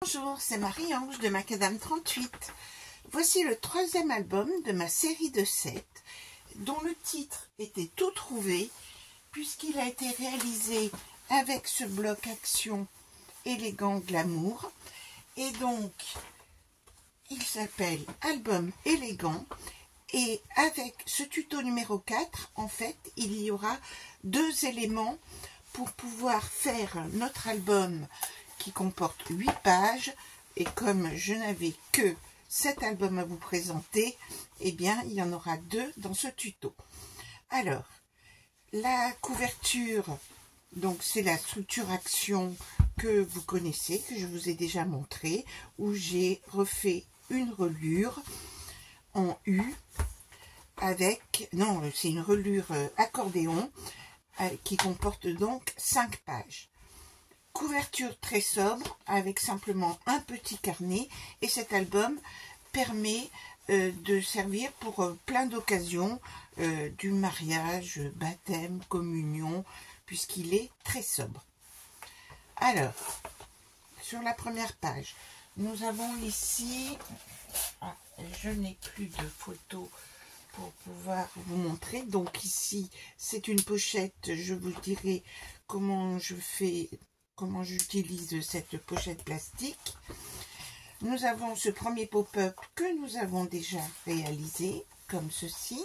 Bonjour, c'est Marie-Ange de Macadam 38. Voici le troisième album de ma série de 7, dont le titre était Tout trouvé, puisqu'il a été réalisé avec ce bloc action élégant glamour. Et donc, il s'appelle Album élégant. Et avec ce tuto numéro 4, en fait, il y aura deux éléments pour pouvoir faire notre album qui comporte 8 pages. Et comme je n'avais que cet album à vous présenter, eh bien, il y en aura 2 dans ce tuto. Alors, la couverture, donc c'est la structure action que vous connaissez, que je vous ai déjà montré, où j'ai refait une relure en U avec, non, c'est une relure accordéon qui comporte donc 5 pages. Couverture très sobre avec simplement un petit carnet, et cet album permet de servir pour plein d'occasions, du mariage, baptême, communion, puisqu'il est très sobre. Alors, sur la première page, nous avons ici, je n'ai plus de photos pour pouvoir vous montrer, donc ici c'est une pochette, je vous dirai comment j'utilise cette pochette plastique. Nous avons ce premier pop-up que nous avons déjà réalisé, comme ceci.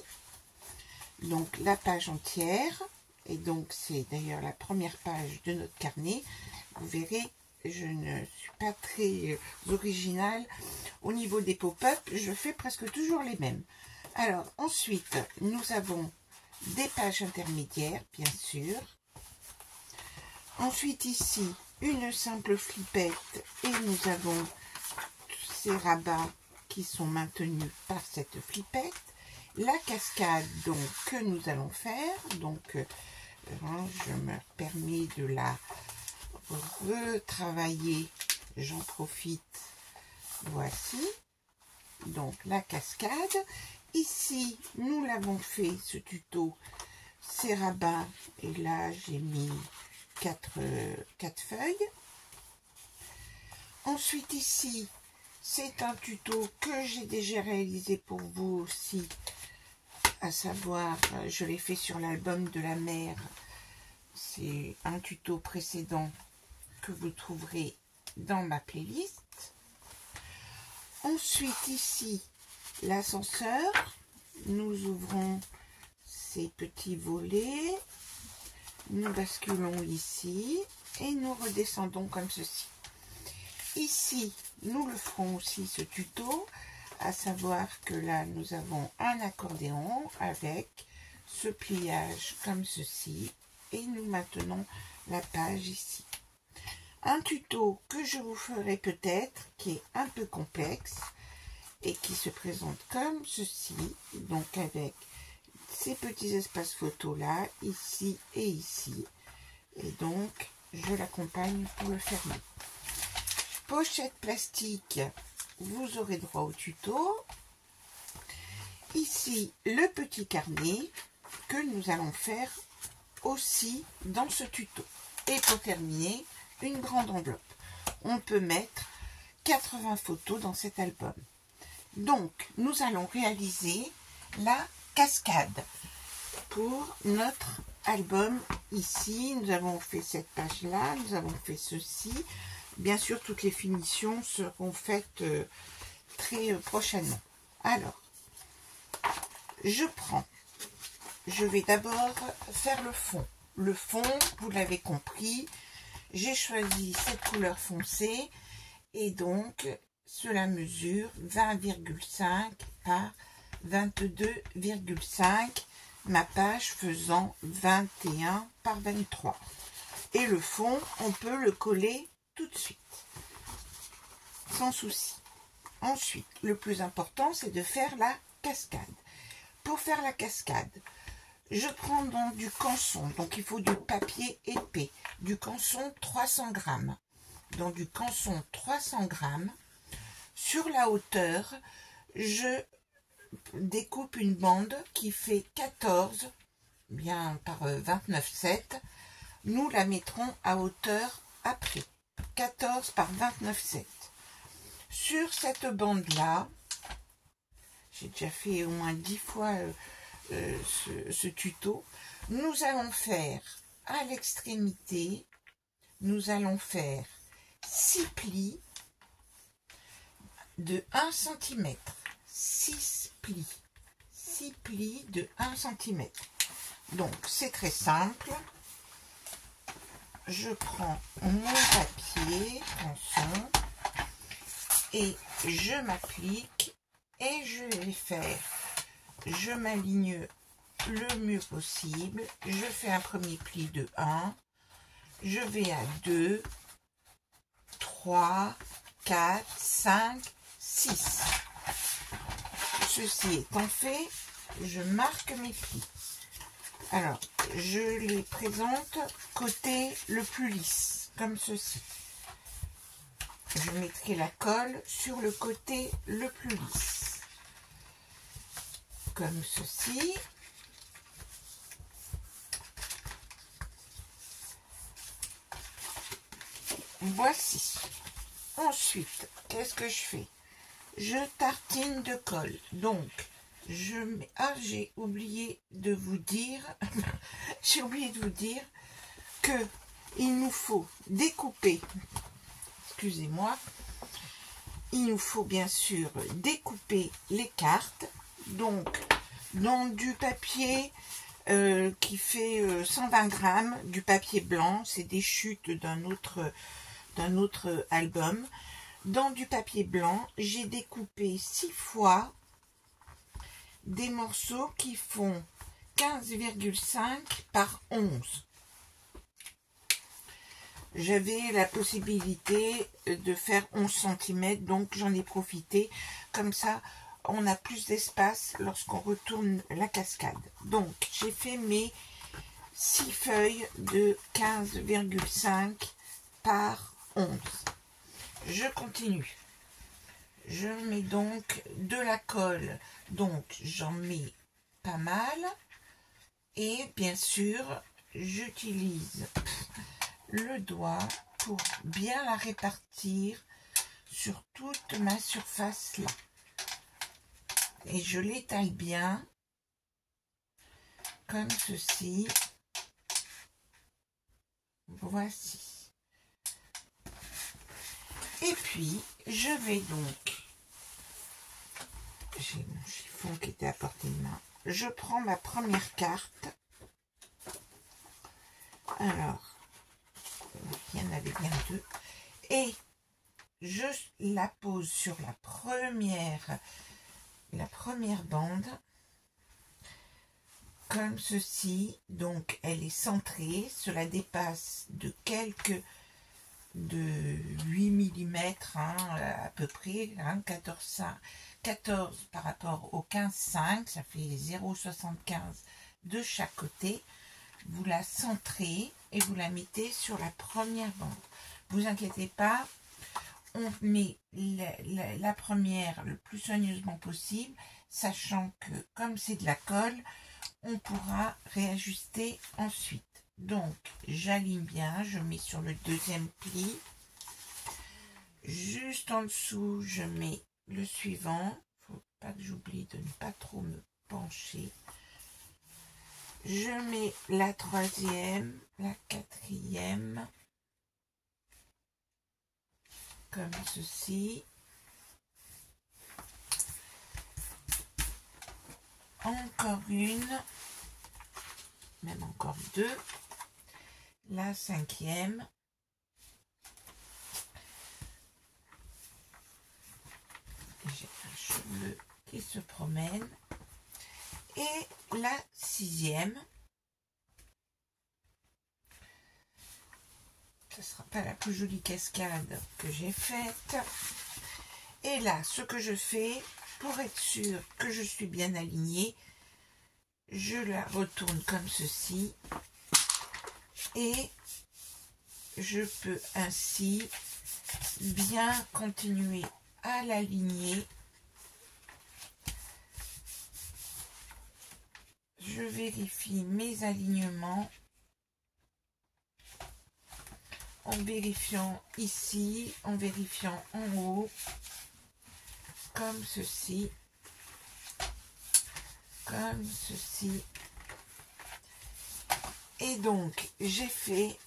Donc la page entière, et donc c'est d'ailleurs la première page de notre carnet. Vous verrez, je ne suis pas très originale au niveau des pop-up, je fais presque toujours les mêmes. Alors ensuite, nous avons des pages intermédiaires, bien sûr. Ensuite ici, une simple flippette, et nous avons ces rabats qui sont maintenus par cette flippette. La cascade donc que nous allons faire, donc je me permets de la retravailler, j'en profite, voici, donc la cascade. Ici, nous l'avons fait, ce tuto, ces rabats, et là j'ai mis 4 feuilles. Ensuite ici, c'est un tuto que j'ai déjà réalisé pour vous aussi, à savoir, je l'ai fait sur l'album de la mer. C'est un tuto précédent que vous trouverez dans ma playlist. Ensuite ici, l'ascenseur, nous ouvrons ces petits volets, nous basculons ici et nous redescendons comme ceci. Ici, nous le ferons aussi ce tuto, à savoir que là, nous avons un accordéon avec ce pliage comme ceci, et nous maintenons la page ici. Un tuto que je vous ferai peut-être, qui est un peu complexe, et qui se présente comme ceci, donc avec ces petits espaces photos là, ici et ici, et donc je l'accompagne pour le fermer. Pochette plastique, vous aurez droit au tuto. Ici le petit carnet que nous allons faire aussi dans ce tuto, et pour terminer, une grande enveloppe. On peut mettre 80 photos dans cet album. Donc, nous allons réaliser la cascade pour notre album. Ici, nous avons fait cette page-là, nous avons fait ceci. Bien sûr, toutes les finitions seront faites très prochainement. Alors, je vais d'abord faire le fond. Le fond, vous l'avez compris, j'ai choisi cette couleur foncée, et donc cela mesure 20,5 par 22,5, ma page faisant 21 par 23. Et le fond, on peut le coller tout de suite, sans souci. Ensuite, le plus important, c'est de faire la cascade. Pour faire la cascade, je prends donc du canson, donc il faut du papier épais, du canson 300 grammes. Dans du canson 300 grammes, sur la hauteur, je découpe une bande qui fait 14, bien par 29,7. Nous la mettrons à hauteur après, 14 par 29,7. Sur cette bande-là, j'ai déjà fait au moins 10 fois ce tuto, nous allons faire à l'extrémité, nous allons faire 6 plis de 1 cm. 6 plis de 1 cm. Donc c'est très simple. Je prends mon papier, attention, et je m'applique et je vais faire, je m'aligne le mieux possible. Je fais un premier pli de 1, je vais à 2, 3, 4, 5, 6. Ceci étant fait, je marque mes plis. Alors, je les présente côté le plus lisse, comme ceci. Je mettrai la colle sur le côté le plus lisse, comme ceci. Voici. Ensuite, qu'est-ce que je fais? Je tartine de colle. Donc, je mets... Ah, j'ai oublié de vous dire... j'ai oublié de vous dire que il nous faut découper... Excusez-moi. Il nous faut bien sûr découper les cartes. Donc, dans du papier qui fait 120 grammes, du papier blanc, c'est des chutes d'un autre album. Dans du papier blanc, j'ai découpé 6 fois des morceaux qui font 15,5 par 11. J'avais la possibilité de faire 11 cm, donc j'en ai profité. Comme ça, on a plus d'espace lorsqu'on retourne la cascade. Donc, j'ai fait mes 6 feuilles de 15,5 par 11. Je continue. Je mets donc de la colle. Donc, j'en mets pas mal. Et bien sûr, j'utilise le doigt pour bien la répartir sur toute ma surface là. Et je l'étale bien, comme ceci. Voici. Et puis, je vais donc, j'ai mon chiffon qui était à portée de main, je prends ma première carte. Alors, il y en avait bien 2. Et je la pose sur la première bande, comme ceci. Donc, elle est centrée. Cela dépasse de 8 mm, à peu près, 14 par rapport au 15,5, ça fait 0,75 de chaque côté. Vous la centrez et vous la mettez sur la première bande. Vous inquiétez pas, on met la première le plus soigneusement possible, sachant que comme c'est de la colle, on pourra réajuster ensuite. Donc, j'aligne bien, je mets sur le deuxième pli. Juste en dessous, je mets le suivant. Il ne faut pas que j'oublie de ne pas trop me pencher. Je mets la troisième, la quatrième, comme ceci. Encore une, même encore 2. La cinquième. J'ai un cheveu qui se promène. Et la sixième. Ce ne sera pas la plus jolie cascade que j'ai faite. Et là, ce que je fais, pour être sûr que je suis bien alignée, je la retourne comme ceci. Et je peux ainsi bien continuer à l'aligner. Je vérifie mes alignements en vérifiant ici, en vérifiant en haut. comme ceci, comme ceci. Et donc j'ai fait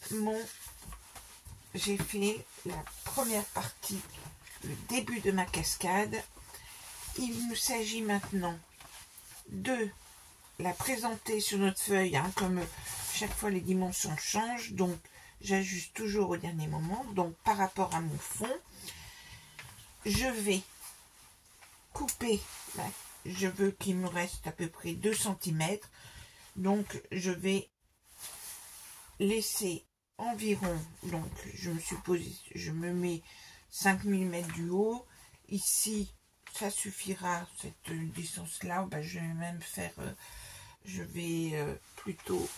la première partie, le début de ma cascade. Il nous s'agit maintenant de la présenter sur notre feuille, hein, comme chaque fois les dimensions changent, donc j'ajuste toujours au dernier moment. Donc par rapport à mon fond, je vais couper, je veux qu'il me reste à peu près 2 cm, donc je vais laisser environ, donc je me mets 5 mm du haut, ici ça suffira, cette distance là, je vais même faire, je vais plutôt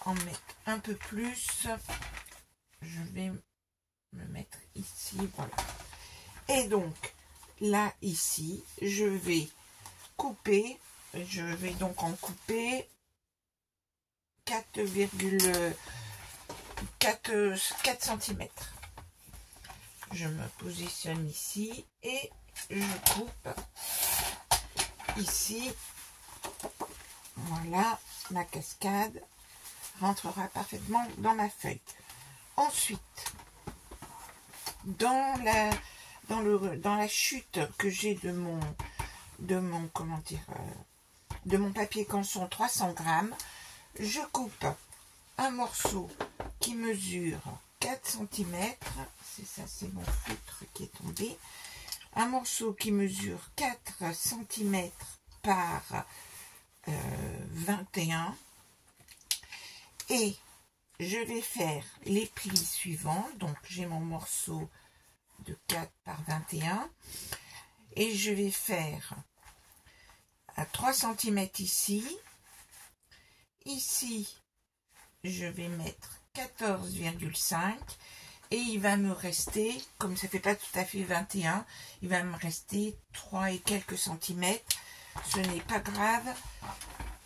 en mettre un peu plus, je vais me mettre ici, voilà. Et donc là ici je vais couper, je vais donc en couper 4,4 cm. Je me positionne ici et je coupe ici. Voilà, ma cascade rentrera parfaitement dans ma feuille. Ensuite, dans la chute que j'ai de mon comment dire, de mon papier canson 300 grammes, je coupe un morceau qui mesure 4 cm, c'est ça, c'est mon feutre qui est tombé, un morceau qui mesure 4 cm par 21, et je vais faire les plis suivants. Donc j'ai mon morceau de 4 par 21 et je vais faire à 3 cm ici. Ici, je vais mettre 14,5 et il va me rester, comme ça fait pas tout à fait 21, il va me rester 3 et quelques centimètres. Ce n'est pas grave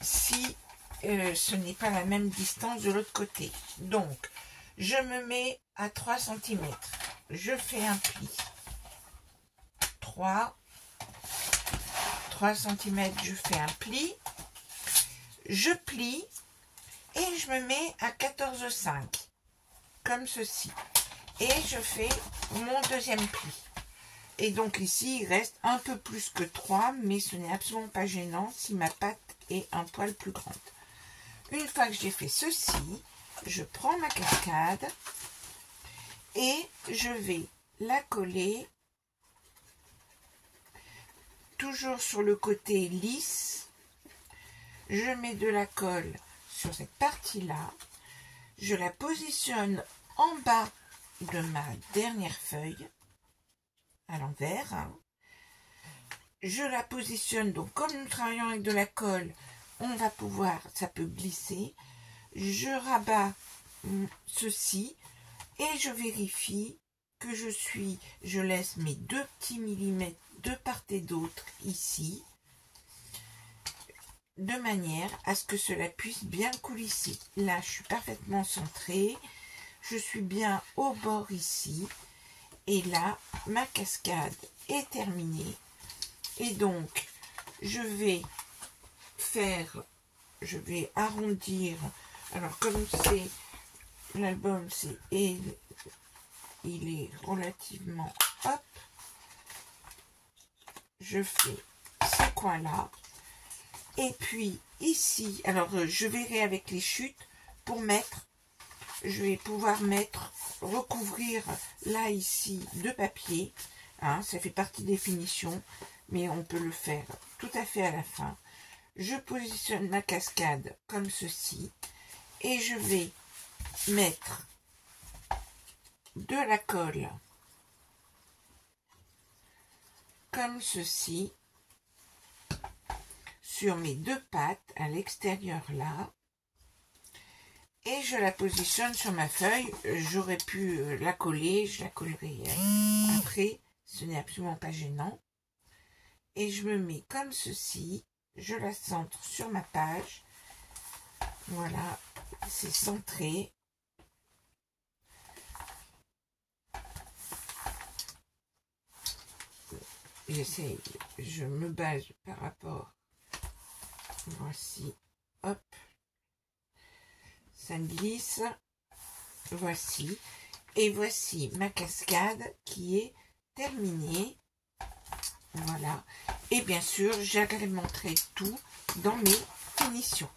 si ce n'est pas la même distance de l'autre côté. Donc, je me mets à 3 cm. Je fais un pli. 3 cm, je fais un pli. Je plie et je me mets à 14,5 comme ceci, et je fais mon deuxième pli. Et donc ici il reste un peu plus que 3, mais ce n'est absolument pas gênant si ma pâte est un poil plus grande. Une fois que j'ai fait ceci, je prends ma cascade et je vais la coller toujours sur le côté lisse. Je mets de la colle sur cette partie-là, je la positionne en bas de ma dernière feuille, à l'envers. Je la positionne, donc comme nous travaillons avec de la colle, on va pouvoir, ça peut glisser. Je rabats ceci et je vérifie que je laisse mes 2 petits millimètres de part et d'autre ici, de manière à ce que cela puisse bien coulisser. Là, je suis parfaitement centrée, je suis bien au bord ici, et là, ma cascade est terminée. Et donc, je vais arrondir. Alors, comme c'est l'album, il est relativement, hop, je fais ce coin-là. Et puis ici, alors je verrai avec les chutes pour mettre, je vais pouvoir recouvrir là ici de papier, hein, ça fait partie des finitions, mais on peut le faire tout à fait à la fin. Je positionne ma cascade comme ceci et je vais mettre de la colle comme ceci sur mes 2 pattes à l'extérieur là, et je la positionne sur ma feuille. J'aurais pu la coller, je la collerai après, ce n'est absolument pas gênant. Et je me mets comme ceci, je la centre sur ma page, voilà, c'est centré. j'essaye, je me base par rapport, voici, hop, ça glisse, voici, et voici ma cascade qui est terminée, voilà, et bien sûr j'agrémenterai tout dans mes finitions.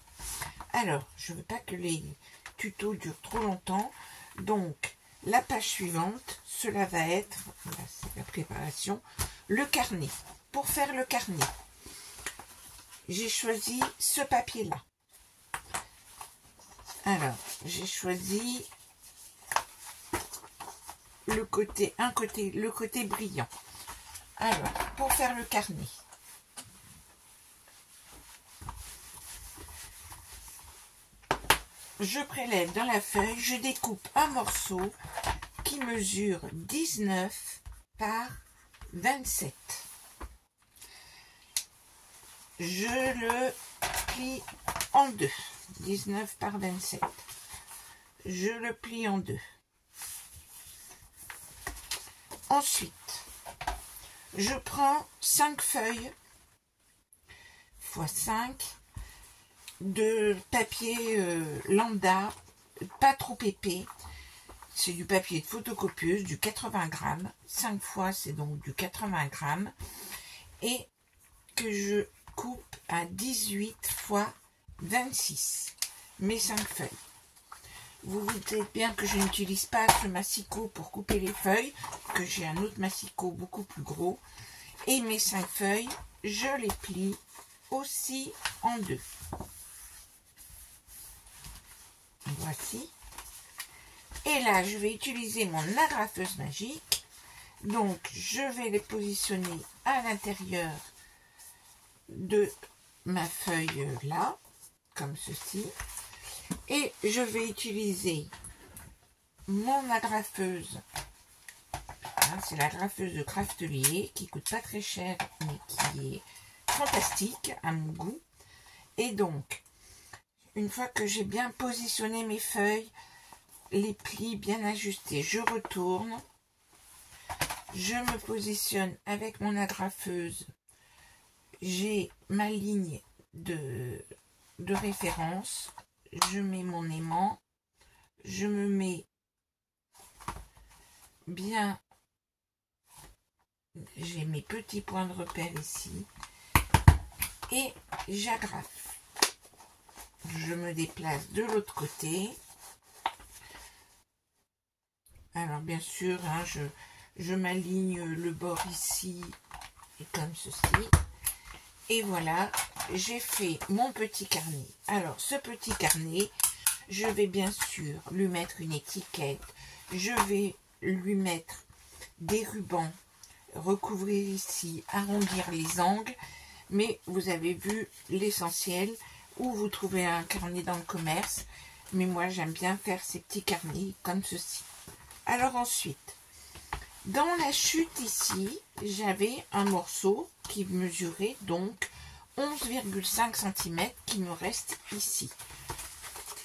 Alors, je ne veux pas que les tutos durent trop longtemps, donc la page suivante, cela va être, là c'est la préparation, le carnet. Pour faire le carnet, j'ai choisi ce papier-là. Alors, j'ai choisi le côté brillant. Alors, pour faire le carnet, je prélève dans la feuille, je découpe un morceau qui mesure 19 par 27. Je le plie en deux. 19 par 27. Je le plie en deux. Ensuite, je prends 5 feuilles x 5 de papier lambda, pas trop épais. C'est du papier de photocopieuse, du 80 grammes. 5 fois, c'est donc du 80 grammes. Et que je coupe à 18 x 26. Mes 5 feuilles. Vous vous dites bien que je n'utilise pas ce massicot pour couper les feuilles, que j'ai un autre massicot beaucoup plus gros. Et mes 5 feuilles, je les plie aussi en deux. Voici. Et là, je vais utiliser mon agrafeuse magique. Donc, je vais les positionner à l'intérieur de ma feuille là, comme ceci. Et je vais utiliser mon agrafeuse. C'est l'agrafeuse de Craftelier qui coûte pas très cher, mais qui est fantastique à mon goût. Et donc, une fois que j'ai bien positionné mes feuilles, les plis bien ajustés, je retourne, je me positionne avec mon agrafeuse, j'ai ma ligne de référence, je mets mon aimant, je me mets bien, j'ai mes petits points de repère ici, et j'agrafe. Je me déplace de l'autre côté. Alors bien sûr, hein, je m'aligne le bord ici, et comme ceci. Et voilà, j'ai fait mon petit carnet. Alors ce petit carnet, je vais bien sûr lui mettre une étiquette. Je vais lui mettre des rubans, recouvrir ici, arrondir les angles. Mais vous avez vu l'essentiel, où vous trouvez un carnet dans le commerce. Mais moi j'aime bien faire ces petits carnets comme ceci. Alors ensuite, dans la chute ici, j'avais un morceau qui mesurait donc 11,5 cm qui me reste ici.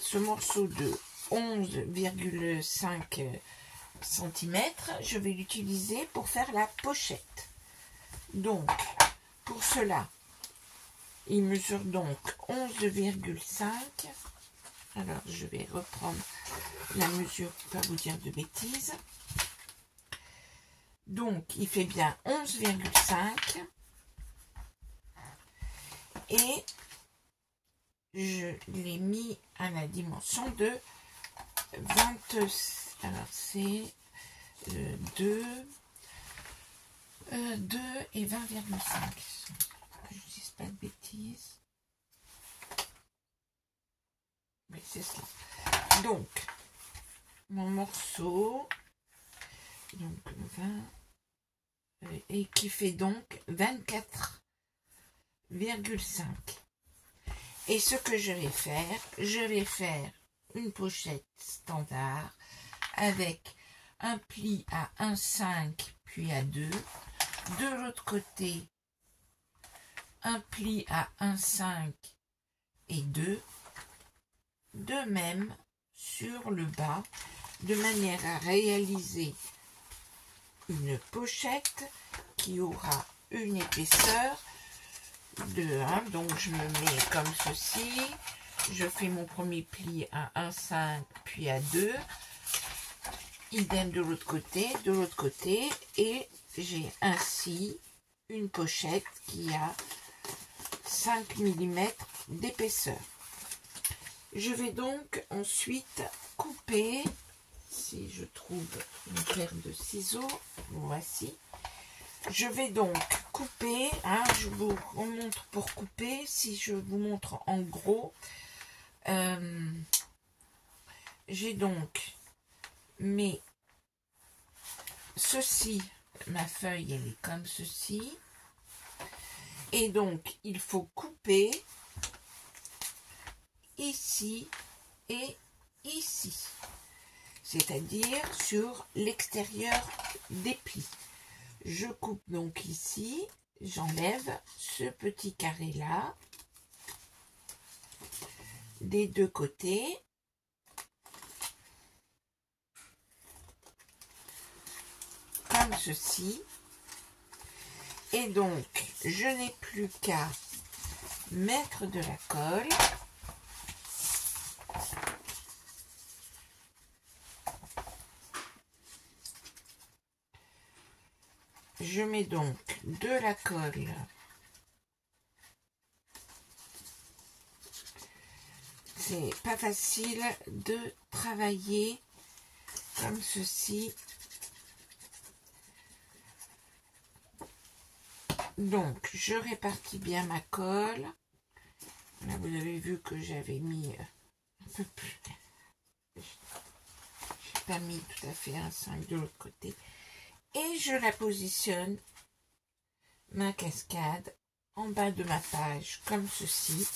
Ce morceau de 11,5 cm, je vais l'utiliser pour faire la pochette. Donc, pour cela, il mesure donc 11,5. Alors, je vais reprendre la mesure pour ne pas vous dire de bêtises. Donc, il fait bien 11,5. Et je l'ai mis à la dimension de 20. Alors, c'est 2 et 20,5. Je ne dis pas de bêtises. Mais c'est ça. Donc, mon morceau, donc 20, et qui fait donc 24,5. Et ce que je vais faire une pochette standard avec un pli à 1,5 puis à 2. De l'autre côté, un pli à 1,5 et 2. De même sur le bas, de manière à réaliser une pochette qui aura une épaisseur de 1. Donc je me mets comme ceci. Je fais mon premier pli à 1,5 puis à 2. Idem de l'autre côté. Et j'ai ainsi une pochette qui a 5 mm d'épaisseur. Je vais donc ensuite couper, si je trouve une paire de ciseaux, voici. Je vais donc couper, je vous montre pour couper, si je vous montre en gros, j'ai donc ceci, ma feuille elle est comme ceci, et donc il faut couper ici et ici, c'est-à-dire sur l'extérieur des plis. Je coupe donc ici, j'enlève ce petit carré là des deux côtés. Comme ceci. Et donc, je n'ai plus qu'à mettre de la colle. Je mets donc de la colle c'est pas facile de travailler comme ceci. Donc, je répartis bien ma colle. Là, vous avez vu que j'avais mis un peu plus. J'ai pas mis tout à fait un 5 de l'autre côté. Et je la positionne, ma cascade, en bas de ma page, comme ceci.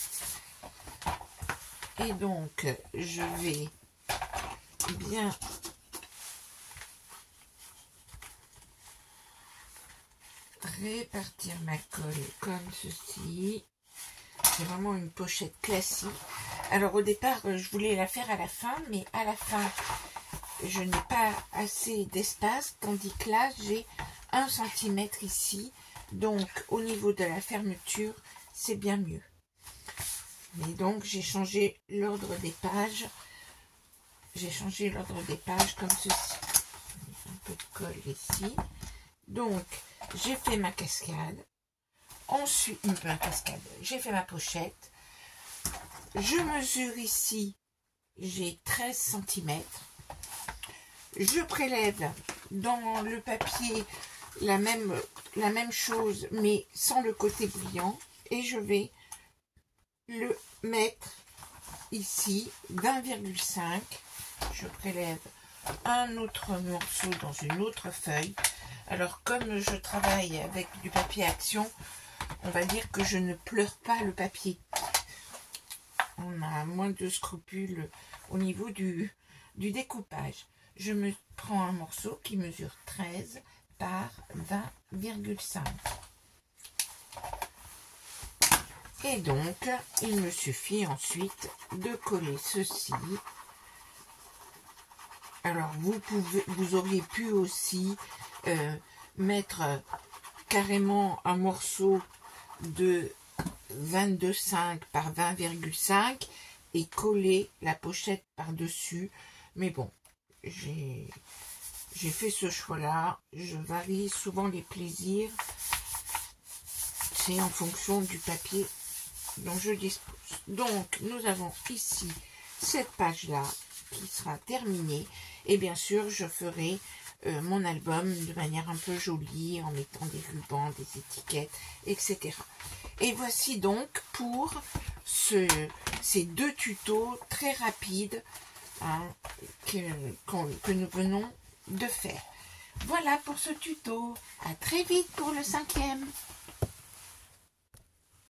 Et donc, je vais bien répartir ma colle comme ceci. C'est vraiment une pochette classique. Alors au départ, je voulais la faire à la fin, mais à la fin, je n'ai pas assez d'espace, tandis que là, j'ai 1 cm ici. Donc au niveau de la fermeture, c'est bien mieux. Et donc j'ai changé l'ordre des pages. J'ai changé l'ordre des pages comme ceci. Un peu de colle ici. Donc j'ai fait ma cascade. Ensuite, j'ai fait ma pochette. Je mesure ici, j'ai 13 cm. Je prélève dans le papier la même chose, mais sans le côté brillant. Et je vais le mettre ici, d'1,5. Je prélève un autre morceau dans une autre feuille. Alors, comme je travaille avec du papier action, on va dire que je ne pleure pas le papier. On a moins de scrupules au niveau du découpage. Je me prends un morceau qui mesure 13 par 20,5. Et donc, il me suffit ensuite de coller ceci. Alors, vous auriez pu aussi mettre carrément un morceau de 22,5 par 20,5 et coller la pochette par-dessus. Mais bon, j'ai fait ce choix-là. Je varie souvent les plaisirs. C'est en fonction du papier dont je dispose. Donc, nous avons ici cette page-là qui sera terminée. Et bien sûr, je ferai mon album de manière un peu jolie en mettant des rubans, des étiquettes, etc. Et voici donc pour ces deux tutos très rapides que nous venons de faire. Voilà pour ce tuto. À très vite pour le 5e.